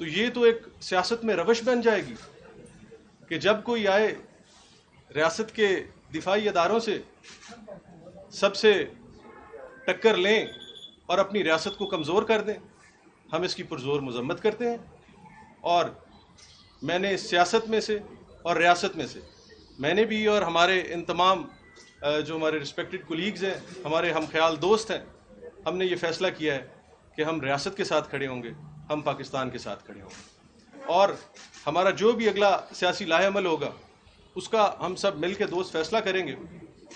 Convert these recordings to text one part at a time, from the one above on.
تو یہ تو ایک سیاست میں روش بن جائے گی کہ جب کوئی آئے ریاست کے دفاعی اداروں سے سب سے ٹکر لیں اور اپنی ریاست کو کمزور کر دیں. ہم اس کی پرزور مذمت کرتے ہیں، اور میں نے سیاست میں سے اور ریاست میں سے میں نے بھی اور ہمارے ان تمام جو ہمارے رسپیکٹڈ کولیگز ہیں، ہمارے ہم خیال دوست ہیں، ہم نے یہ فیصلہ کیا ہے کہ ہم ریاست کے ساتھ کھڑے ہوں گے، ہم پاکستان کے ساتھ کھڑے ہوں گے، اور ہمارا جو بھی اگلا سیاسی لاہ عمل ہوگا اس کا ہم سب مل کے دوست فیصلہ کریں گے.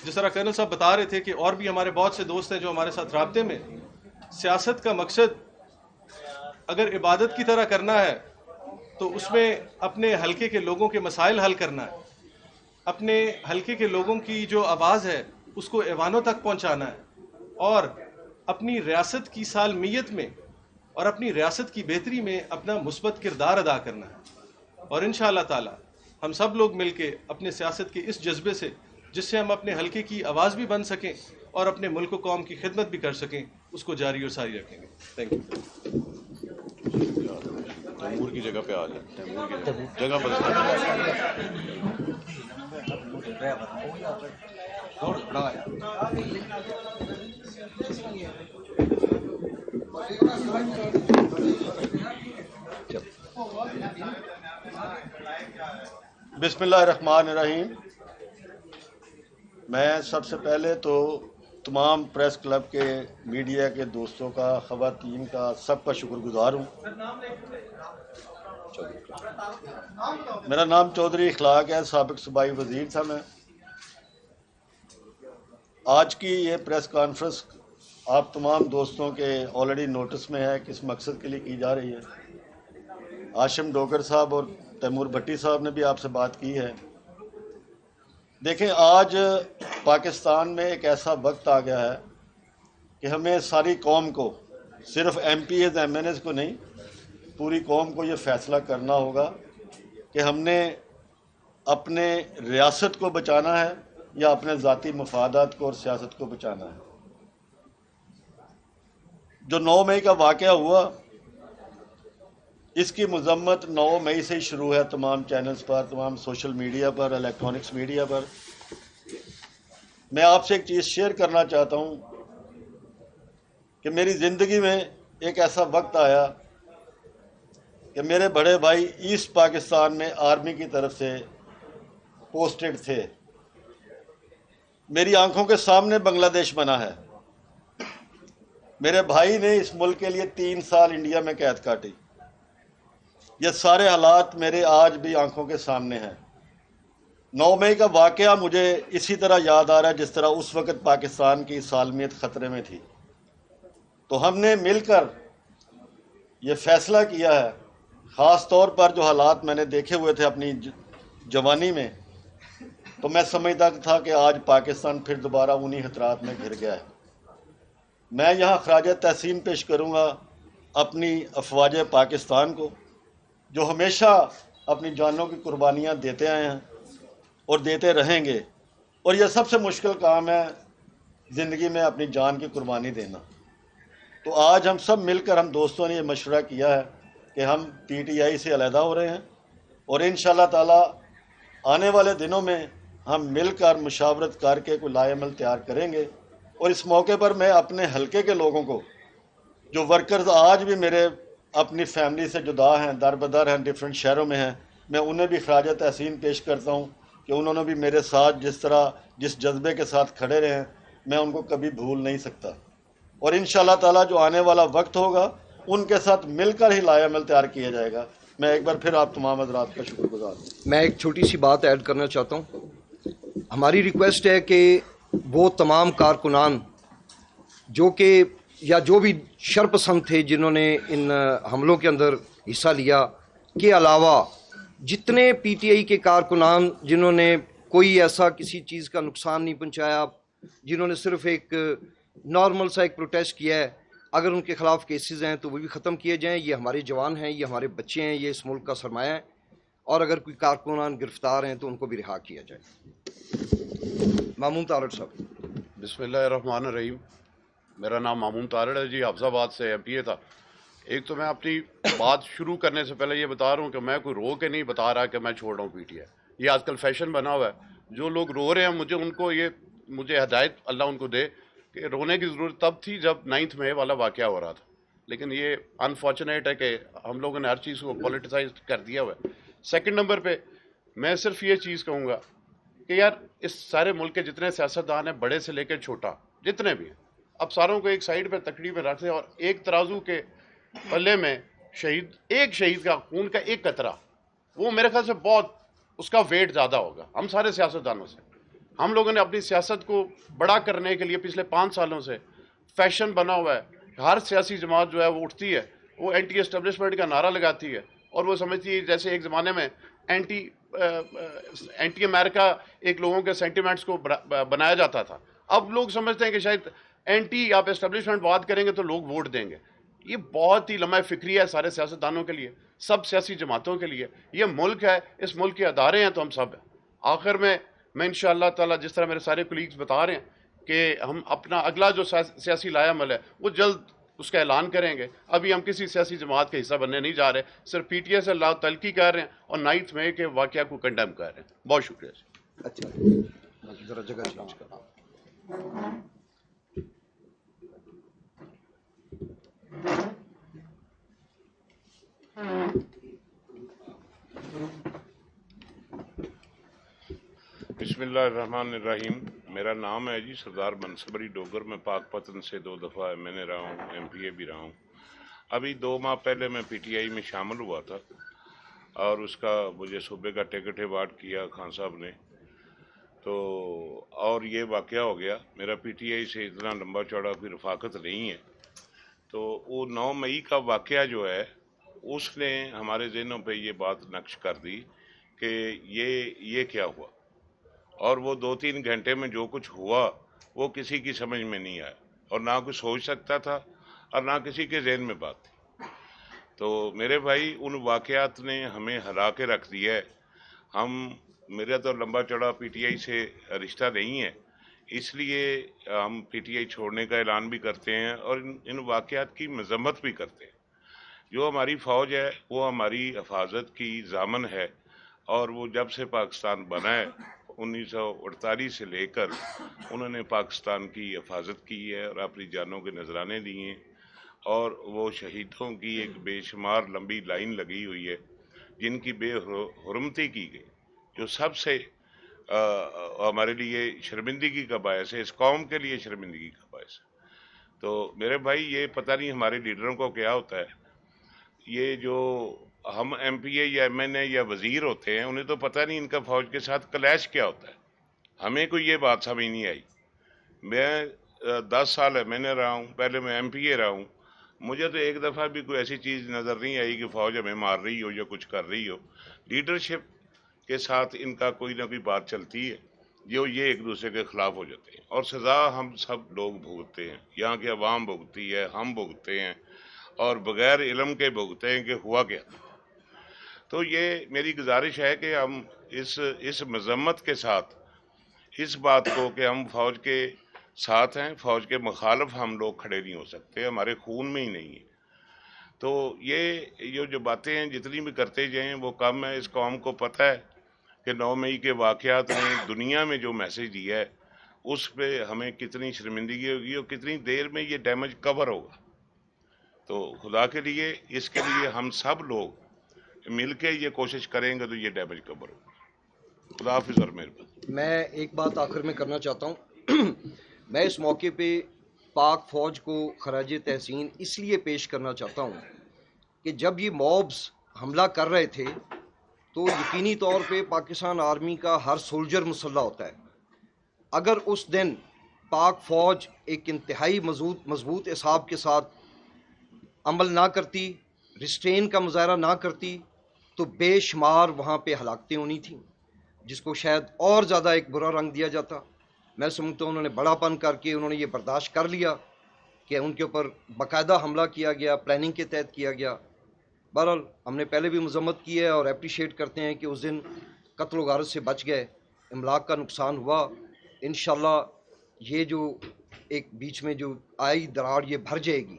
جس طرح کرنل صاحب بتا رہے تھے کہ اور بھی ہمارے بہت سے دوست ہیں جو ہمارے ساتھ رابطے میں. سیاست کا مقصد اگر عبادت کی طرح کرنا ہے تو اس میں اپنے حلقے کے لوگوں کے مسائل حل کرنا ہے، اپنے حلقے کے لوگوں کی جو آواز ہے اس کو ایوانوں تک پہنچانا ہے، اور اپنی ریاست کی سالمیت میں اور اپنی ریاست کی بہتری میں اپنا مثبت کردار ادا کرنا ہے. اور انشاءاللہ تعالی ہم سب لوگ مل کے اپنے سیاست کے اس جذبے سے، جس سے ہم اپنے حلقے کی آواز بھی بن سکیں اور اپنے ملک و قوم کی خدمت بھی کر سکیں، اس کو جاری اور ساری رکھیں گے. Thank you. تیمور کی جگہ پہ آ جائیں. تیمور کی جگہ پر بسم اللہ الرحمن الرحیم. میں سب سے پہلے تو تمام پریس کلب کے میڈیا کے دوستوں کا، خواتین کا، سب کا شکر گزار ہوں. میرا نام چودھری اخلاق ہے، سابق صوبائی وزیر تھا میں. آج کی یہ پریس کانفرنس آپ تمام دوستوں کے آلریڈی نوٹس میں ہے کس مقصد کے لیے کی جا رہی ہے. ہاشم ڈوگر صاحب اور تیمور بھٹی صاحب نے بھی آپ سے بات کی ہے. دیکھیں، آج پاکستان میں ایک ایسا وقت آ گیا ہے کہ ہمیں ساری قوم کو، صرف MPs MNAs کو نہیں، پوری قوم کو یہ فیصلہ کرنا ہوگا کہ ہم نے اپنے ریاست کو بچانا ہے یا اپنے ذاتی مفادات کو اور سیاست کو بچانا ہے. جو 9 مئی کا واقعہ ہوا، اس کی مذمت 9 مئی سے ہی شروع ہے تمام چینلز پر، تمام سوشل میڈیا پر، الیکٹرانکس میڈیا پر. میں آپ سے ایک چیز شیئر کرنا چاہتا ہوں کہ میری زندگی میں ایک ایسا وقت آیا کہ میرے بڑے بھائی ایسٹ پاکستان میں آرمی کی طرف سے پوسٹڈ تھے. میری آنکھوں کے سامنے بنگلہ دیش بنا ہے. میرے بھائی نے اس ملک کے لیے 3 سال انڈیا میں قید کاٹی. یہ سارے حالات میرے آج بھی آنکھوں کے سامنے ہیں. 9 مئی کا واقعہ مجھے اسی طرح یاد آ رہا ہے جس طرح اس وقت پاکستان کی سالمیت خطرے میں تھی. تو ہم نے مل کر یہ فیصلہ کیا ہے، خاص طور پر جو حالات میں نے دیکھے ہوئے تھے اپنی جوانی میں، تو میں سمجھتا تھا کہ آج پاکستان پھر دوبارہ انہی خطرات میں گھر گیا ہے. میں یہاں خراج تحسین پیش کروں گا اپنی افواج پاکستان کو، جو ہمیشہ اپنی جانوں کی قربانیاں دیتے آئے ہیں اور دیتے رہیں گے. اور یہ سب سے مشکل کام ہے زندگی میں اپنی جان کی قربانی دینا. تو آج ہم سب مل کر، ہم دوستوں نے یہ مشورہ کیا ہے کہ ہم پی ٹی آئی سے علیحدہ ہو رہے ہیں، اور انشاءاللہ تعالی آنے والے دنوں میں ہم مل کر مشاورت کر کے کوئی لائحہ عمل تیار کریں گے. اور اس موقع پر میں اپنے حلقے کے لوگوں کو، جو ورکرز آج بھی میرے اپنی فیملی سے جدا ہیں، در بدر ہیں، ڈیفرنٹ شہروں میں ہیں، میں انہیں بھی خراج تحسین پیش کرتا ہوں کہ انہوں نے بھی میرے ساتھ جس جذبے کے ساتھ کھڑے رہے ہیں، میں ان کو کبھی بھول نہیں سکتا. اور انشاءاللہ تعالی جو آنے والا وقت ہوگا ان کے ساتھ مل کر ہی لائحہ عمل تیار کیا جائے گا. میں ایک بار پھر آپ تمام حضرات کا شکر گزار ہوں. میں ایک چھوٹی سی بات ایڈ کرنا چاہتا ہوں. ہماری ریکویسٹ ہے کہ وہ تمام کارکنان جو کہ یا جو بھی شرپسند تھے جنہوں نے ان حملوں کے اندر حصہ لیا کے علاوہ جتنے پی ٹی آئی کے کارکنان جنہوں نے کوئی ایسا کسی چیز کا نقصان نہیں پہنچایا، جنہوں نے صرف ایک نارمل سا ایک پروٹیسٹ کیا ہے، اگر ان کے خلاف کیسز ہیں تو وہ بھی ختم کیے جائیں. یہ ہمارے جوان ہیں، یہ ہمارے بچے ہیں، یہ اس ملک کا سرمایہ ہے. اور اگر کوئی کارکنان گرفتار ہیں تو ان کو بھی رہا کیا جائے. مامون تارڑ صاحب. بسم اللہ الرحمن الرحیم. میرا نام مامون تارڑ ہے جی، حفظ آباد سے ایم پی اے تھا. ایک تو میں اپنی بات شروع کرنے سے پہلے یہ بتا رہا ہوں کہ میں کوئی رو کے نہیں بتا رہا کہ میں چھوڑ رہا ہوں پی ٹی آئی. یہ آج کل فیشن بنا ہوا ہے. جو لوگ رو رہے ہیں مجھے ہدایت اللہ ان کو دے کہ رونے کی ضرورت تب تھی جب 9 مئی والا واقعہ ہو رہا تھا. لیکن یہ انفارچونیٹ ہے کہ ہم لوگوں نے ہر چیز کو پولیٹیسائز کر دیا ہوا ہے. سیکنڈ نمبر پہ میں صرف یہ چیز کہوں گا کہ یار اس سارے ملک کے جتنے سیاستدان ہیں, بڑے سے لے کے چھوٹا جتنے بھی ہیں, اب ساروں کو ایک سائیڈ پہ تکڑی میں رکھ دیں اور ایک ترازو کے پلے میں ایک شہید کا خون کا ایک قطرہ, وہ میرے خیال سے بہت اس کا ویٹ زیادہ ہوگا ہم سارے سیاستدانوں سے. ہم لوگوں نے اپنی سیاست کو بڑا کرنے کے لیے پچھلے 5 سالوں سے فیشن بنا ہوا ہے. ہر سیاسی جماعت جو ہے وہ اٹھتی ہے, وہ اینٹی اسٹیبلشمنٹ کا نعرہ لگاتی ہے اور وہ سمجھتی ہے جیسے ایک زمانے میں اینٹی امریکہ ایک لوگوں کے سینٹیمنٹس کو بنایا جاتا تھا. اب لوگ سمجھتے ہیں کہ شاید اینٹی آپ اسٹیبلشمنٹ بات کریں گے تو لوگ ووٹ دیں گے. یہ بہت ہی لمحہ فکری ہے سارے سیاستدانوں کے لیے, سب سیاسی جماعتوں کے لیے. یہ ملک ہے, اس ملک کے ادارے ہیں تو ہم سب ہیں. آخر میں انشاءاللہ تعالی جس طرح میرے سارے کولیگز بتا رہے ہیں کہ ہم اپنا اگلا جو سیاسی لائحہ عمل ہے وہ جلد اس کا اعلان کریں گے. ابھی ہم کسی سیاسی جماعت کا حصہ بننے نہیں جا رہے, صرف پی ٹی آئی سے تلقی کر رہے ہیں اور 9 مئی کے واقعہ کو کنڈیم کر رہے ہیں. بہت شکریہ. اچھا ذرا جگہ چینج کرنا. بسم اللہ الرحمن الرحیم. میرا نام ہے جی سردار منصب علی ڈوگر. میں پاک پتن سے 2 دفعہ MNA رہا ہوں, MPA بھی رہا ہوں. ابھی 2 ماہ پہلے میں PTI میں شامل ہوا تھا اور اس کا مجھے صوبے کا ٹکٹ ایوارڈ کیا خان صاحب نے. تو اور یہ واقعہ ہو گیا. میرا PTI سے اتنا لمبا چوڑا کوئی رفاقت نہیں ہے. تو وہ 9 مئی کا واقعہ جو ہے اس نے ہمارے ذہنوں پہ یہ بات نقش کر دی کہ یہ کیا ہوا, اور وہ 2-3 گھنٹے میں جو کچھ ہوا وہ کسی کی سمجھ میں نہیں آیا اور نہ کوئی سوچ سکتا تھا اور نہ کسی کے ذہن میں بات تھی. تو میرے بھائی ان واقعات نے ہمیں ہلا کے رکھ دیا ہے. میرا تو لمبا چوڑا PTI سے رشتہ نہیں ہے, اس لیے ہم PTI چھوڑنے کا اعلان بھی کرتے ہیں اور ان واقعات کی مذمت بھی کرتے ہیں. جو ہماری فوج ہے وہ ہماری حفاظت کی ضامن ہے اور وہ جب سے پاکستان بنا ہے 1948 سے لے کر انہوں نے پاکستان کی حفاظت کی ہے اور اپنی جانوں کے نذرانے دیے ہیں. اور وہ شہیدوں کی ایک بے شمار لمبی لائن لگی ہوئی ہے جن کی بے حرمتی کی گئی, جو سب سے ہمارے لیے شرمندگی کا باعث ہے, اس قوم کے لیے شرمندگی کا باعث ہے. تو میرے بھائی یہ پتہ نہیں ہمارے لیڈروں کو کیا ہوتا ہے, یہ جو ہم MPA یا MNA یا وزیر ہوتے ہیں انہیں تو پتہ نہیں ان کا فوج کے ساتھ کلیش کیا ہوتا ہے. ہمیں کوئی یہ بات سمجھ نہیں آئی. میں 10 سال MNA رہا ہوں, پہلے میں MPA رہا ہوں. مجھے تو ایک دفعہ بھی کوئی ایسی چیز نظر نہیں آئی کہ فوج ہمیں مار رہی ہو یا کچھ کر رہی ہو. لیڈرشپ کے ساتھ ان کا کوئی نہ کوئی بات چلتی ہے جو یہ ایک دوسرے کے خلاف ہو جاتے ہیں اور سزا ہم سب لوگ بھگتتے ہیں. یہاں کی عوام بھگتی ہے, ہم بھگتے ہیں اور بغیر علم کے بھگتے ہیں کہ ہوا کیا. تو یہ میری گزارش ہے کہ ہم اس مذمت کے ساتھ اس بات کو کہ ہم فوج کے ساتھ ہیں, فوج کے مخالف ہم لوگ کھڑے نہیں ہو سکتے, ہمارے خون میں ہی نہیں ہے. تو یہ جو باتیں ہیں جتنی بھی کرتے جائیں وہ کم ہے. اس قوم کو پتہ ہے کہ 9 مئی کے واقعات نے دنیا میں جو میسج دیا ہے اس پہ ہمیں کتنی شرمندگی ہوگی اور کتنی دیر میں یہ ڈیمیج کور ہوگا. تو خدا کے لیے اس کے لیے ہم سب لوگ مل کے یہ کوشش کریں گے تو یہ ڈیمیج کور ہوگا. خدا حافظ اور مہربانی. میں ایک بات آخر میں کرنا چاہتا ہوں. میں اس موقع پہ پاک فوج کو خراج تحسین اس لیے پیش کرنا چاہتا ہوں کہ جب یہ موبز حملہ کر رہے تھے تو یقینی طور پہ پاکستان آرمی کا ہر سولجر مسلح ہوتا ہے. اگر اس دن پاک فوج ایک انتہائی مضبوط اعصاب کے ساتھ عمل نہ کرتی, ریسٹرین کا مظاہرہ نہ کرتی, تو بے شمار وہاں پہ ہلاکتیں ہونی تھیں جس کو شاید اور زیادہ ایک برا رنگ دیا جاتا. میں سمجھتا ہوں انہوں نے بڑا پن کر کے انہوں نے یہ برداشت کر لیا کہ ان کے اوپر باقاعدہ حملہ کیا گیا, پلاننگ کے تحت کیا گیا. بہرحال ہم نے پہلے بھی مذمت کی ہے اور اپریشیٹ کرتے ہیں کہ اس دن قتل و غارت سے بچ گئے, املاک کا نقصان ہوا. انشاءاللہ یہ جو ایک بیچ میں جو آئی دراڑ یہ بھر جائے گی,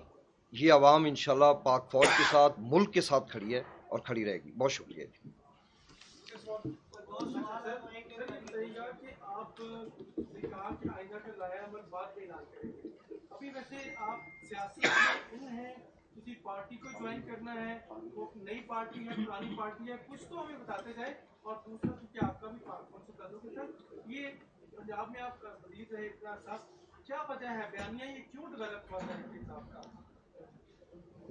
یہ عوام انشاءاللہ پاک فوج کے ساتھ، ملک کے ساتھ کھڑی ہے اور کھڑی رہے گی. بہت شکریہ. ابھی ویسے آپ سیاسی ہیں، کسی پارٹی کو جوائن کرنا ہے، وہ نئی پارٹی ہے، پرانی پارٹی ہے، کچھ تو ہمیں بتاتے جائے. اور دوسرا کیونکہ آپ کا بھی کون سے تعلق ہے سر، یہ پنجاب میں آپ وزیر رہے اتنا عرصہ، کیا وجہ ہے بیانیہ یہ کیوں ڈیولپ ہوا ہے صاحب کا؟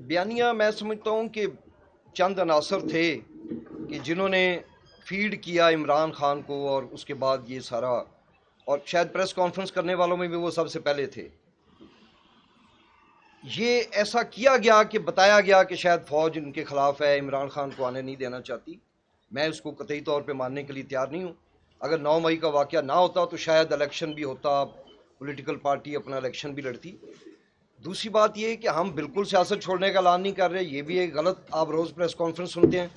بیانیہ میں سمجھتا ہوں کہ چند عناصر تھے کہ جنہوں نے فیڈ کیا عمران خان کو، اور اس کے بعد یہ سارا، اور شاید پریس کانفرنس کرنے والوں میں بھی وہ سب سے پہلے تھے. یہ ایسا کیا گیا کہ بتایا گیا کہ شاید فوج ان کے خلاف ہے، عمران خان کو آنے نہیں دینا چاہتی. میں اس کو قطعی طور پہ ماننے کے لیے تیار نہیں ہوں. اگر 9 مئی کا واقعہ نہ ہوتا تو شاید الیکشن بھی ہوتا، پولیٹیکل پارٹی اپنا الیکشن بھی لڑتی. دوسری بات یہ کہ ہم بالکل سیاست چھوڑنے کا اعلان نہیں کر رہے، یہ بھی ایک غلط، آپ روز پریس کانفرنس سنتے ہیں.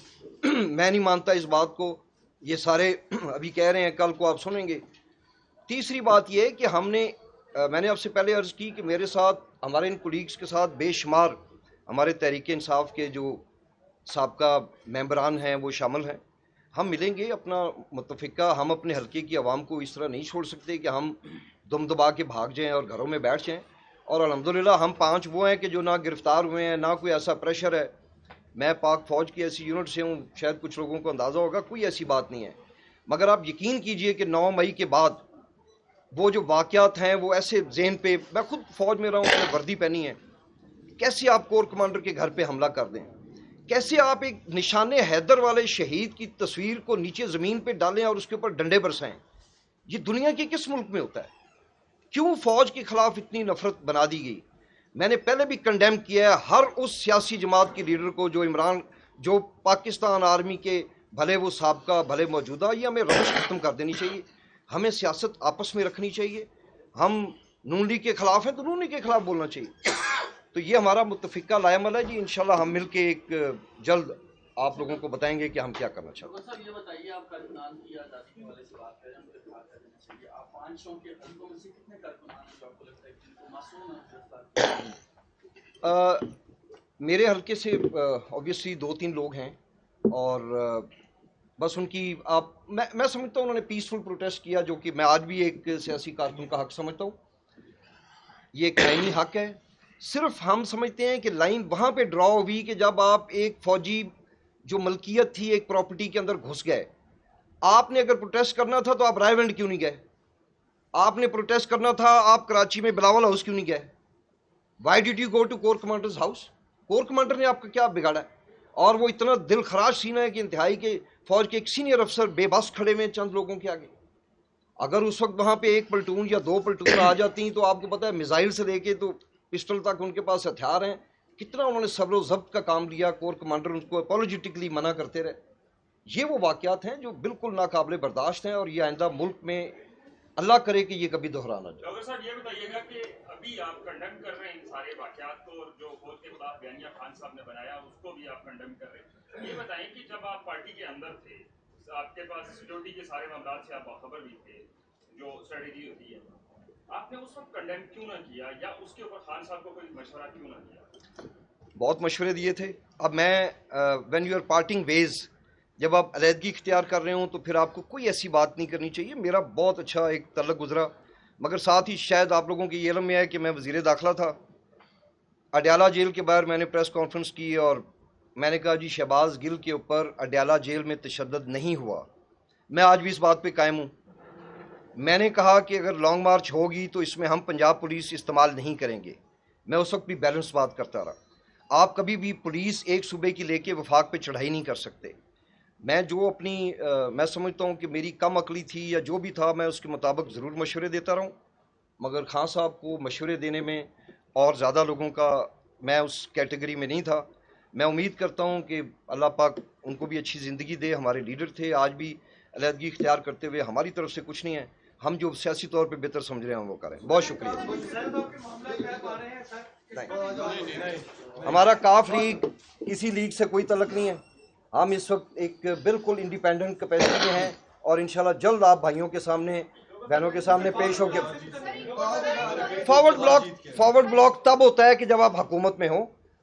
میں نہیں مانتا اس بات کو، یہ سارے ابھی کہہ رہے ہیں، کل کو آپ سنیں گے. تیسری بات یہ کہ میں نے آپ سے پہلے عرض کی کہ میرے ساتھ، ہمارے ان کولیگز کے ساتھ بے شمار ہمارے تحریک انصاف کے جو سابقہ ممبران ہیں وہ شامل ہیں. ہم ملیں گے اپنا متفقہ. ہم اپنے حلقے کی عوام کو اس طرح نہیں چھوڑ سکتے کہ ہم دم دبا کے بھاگ جائیں اور گھروں میں بیٹھ جائیں. اور الحمدللہ ہم 5 وہ ہیں کہ جو نہ گرفتار ہوئے ہیں، نہ کوئی ایسا پریشر ہے. میں پاک فوج کی ایسی یونٹ سے ہوں، شاید کچھ لوگوں کو اندازہ ہوگا، کوئی ایسی بات نہیں ہے. مگر آپ یقین کیجئے کہ 9 مئی کے بعد وہ جو واقعات ہیں وہ ایسے ذہن پہ، میں خود فوج میں رہا ہوں، میں نے وردی پہنی ہے، کیسے آپ کور کمانڈر کے گھر پہ حملہ کر دیں، کیسے آپ ایک نشان حیدر والے شہید کی تصویر کو نیچے زمین پہ ڈالیں اور اس کے اوپر ڈنڈے برسائیں. یہ دنیا کے کس ملک میں ہوتا ہے؟ کیوں فوج کے خلاف اتنی نفرت بنا دی گئی؟ میں نے پہلے بھی کنڈیم کیا ہے ہر اس سیاسی جماعت کے لیڈر کو جو پاکستان آرمی کے، بھلے وہ سابقہ بھلے موجودہ. یہ ہمیں روش ختم کر دینی چاہیے. ہمیں سیاست آپس میں رکھنی چاہیے. ہم نون لیگ کے خلاف ہیں تو نون لیگ کے خلاف بولنا چاہیے. تو یہ ہمارا متفقہ لائے عمل ہے جی. انشاءاللہ ہم مل کے ایک جلد آپ لوگوں کو بتائیں گے کہ ہم کیا کرنا چاہتے ہیں. صاحب یہ بتائیے، آپ کارکنان کی آزادی کے حوالے سے بات کریں، ان کو اتفاق کر دینا چاہیے. آپ 500 کے حلقوں میں سے کتنے کارکنان ہیں جو آپ کو لگتا ہے کہ ان کو معصوم ہیں؟ میرے حلقے سے اوبیسلی 2-3 لوگ ہیں، اور بس ان کی میں سمجھتا ہوں انہوں نے پیسفل پروٹیسٹ کیا، جو کہ میں آج بھی ایک سیاسی کارکن کا حق سمجھتا ہوں. یہ ایک آئینی حق ہے. صرف ہم سمجھتے ہیں کہ لائن وہاں پہ ڈرا ہوئی کہ جب آپ ایک فوجی جو ملکیت تھی ایک پراپرٹی کے اندر گھس گئے. آپ نے اگر پروٹیسٹ کرنا تھا تو آپ رائے ونڈ کیوں نہیں گئے؟ آپ نے پروٹیسٹ کرنا تھا، آپ کراچی میں بلاول ہاؤس کیوں نہیں گئے؟ Why did you go to corps commanders house? Corps commander نے آپ کا کیا بگاڑا ہے؟ اور وہ اتنا دل خراش سینہ ہے کہ انتہائی کے فوج کے ایک سینئر افسر بے بس کھڑے ہوئے چند لوگوں کے آگے. اگر اس وقت وہاں پہ 1 پلٹون یا 2 پلٹون آ جاتی تو آپ کو پتا ہے میزائل سے لے کے تو پسٹل تک ان کے پاس ہتھیار ہیں. کتنا انہوں نے صبر و ضبط کا کام لیا. کور کمانڈر ان کو اپولوجیٹکلی منع کرتے رہے. یہ وہ واقعات ہیں جو بالکل ناقابل برداشت ہیں، اور یہ آئندہ ملک میں اللہ کرے کہ یہ کبھی دہرانا جائے. ڈاکٹر صاحب یہ بتائیے گا کہ ابھی آپ کنڈم کر رہے ہیں ان سارے واقعات کو، اور جو فوج کے خلاف بیانیہ خان صاحب نے بنایا اس کو بھی آپ کنڈم کر رہے ہیں. یہ بتائیں کہ جب آپ پارٹی کے اندر تھے، آپ کے پاس سیکورٹی کے سارے معاملات سے آپ باخبر بھی تھے، جو اسٹریٹجی ہوتی ہے، آپ نے اس وقت کنڈیم کیوں نہ کیا، یا اس کے اوپر خان صاحب کو کوئی مشورہ کیوں نہ کیا؟ بہت مشورے دیے تھے. اب میں وین یو آر پارٹنگ ویز، جب آپ علیحدگی اختیار کر رہے ہوں تو پھر آپ کو کوئی ایسی بات نہیں کرنی چاہیے. میرا بہت اچھا ایک تعلق گزرا، مگر ساتھ ہی شاید آپ لوگوں کی یہ علم میں ہے کہ میں وزیر داخلہ تھا. اڈیالہ جیل کے باہر میں نے پریس کانفرنس کی اور میں نے کہا جی شہباز گل کے اوپر اڈیالہ جیل میں تشدد نہیں ہوا. میں آج بھی اس بات پہ قائم ہوں. میں نے کہا کہ اگر لانگ مارچ ہوگی تو اس میں ہم پنجاب پولیس استعمال نہیں کریں گے. میں اس وقت بھی بیلنس بات کرتا رہا. آپ کبھی بھی پولیس ایک صوبے کی لے کے وفاق پہ چڑھائی نہیں کر سکتے. میں جو میں سمجھتا ہوں کہ میری کم عقلی تھی یا جو بھی تھا، میں اس کے مطابق ضرور مشورے دیتا رہا ہوں. مگر خان صاحب کو مشورے دینے میں اور زیادہ لوگوں کا میں اس کیٹیگری میں نہیں تھا. میں امید کرتا ہوں کہ اللہ پاک ان کو بھی اچھی زندگی دے. ہمارے لیڈر تھے، آج بھی علیحدگی اختیار کرتے ہوئے ہماری طرف سے کچھ نہیں ہے. ہم جو سیاسی طور پہ بہتر سمجھ رہے ہیں وہ کریں. بہت شکریہ. ہمارا کاف لیگ کسی لیگ سے کوئی تعلق نہیں ہے. ہم اس وقت ایک بالکل انڈیپینڈنٹ کیپیسٹی میں ہیں، اور انشاءاللہ جلد آپ بھائیوں کے سامنے، بہنوں کے سامنے پیش ہو کے. فارورڈ بلاک تب ہوتا ہے کہ جب آپ حکومت میں ہوں.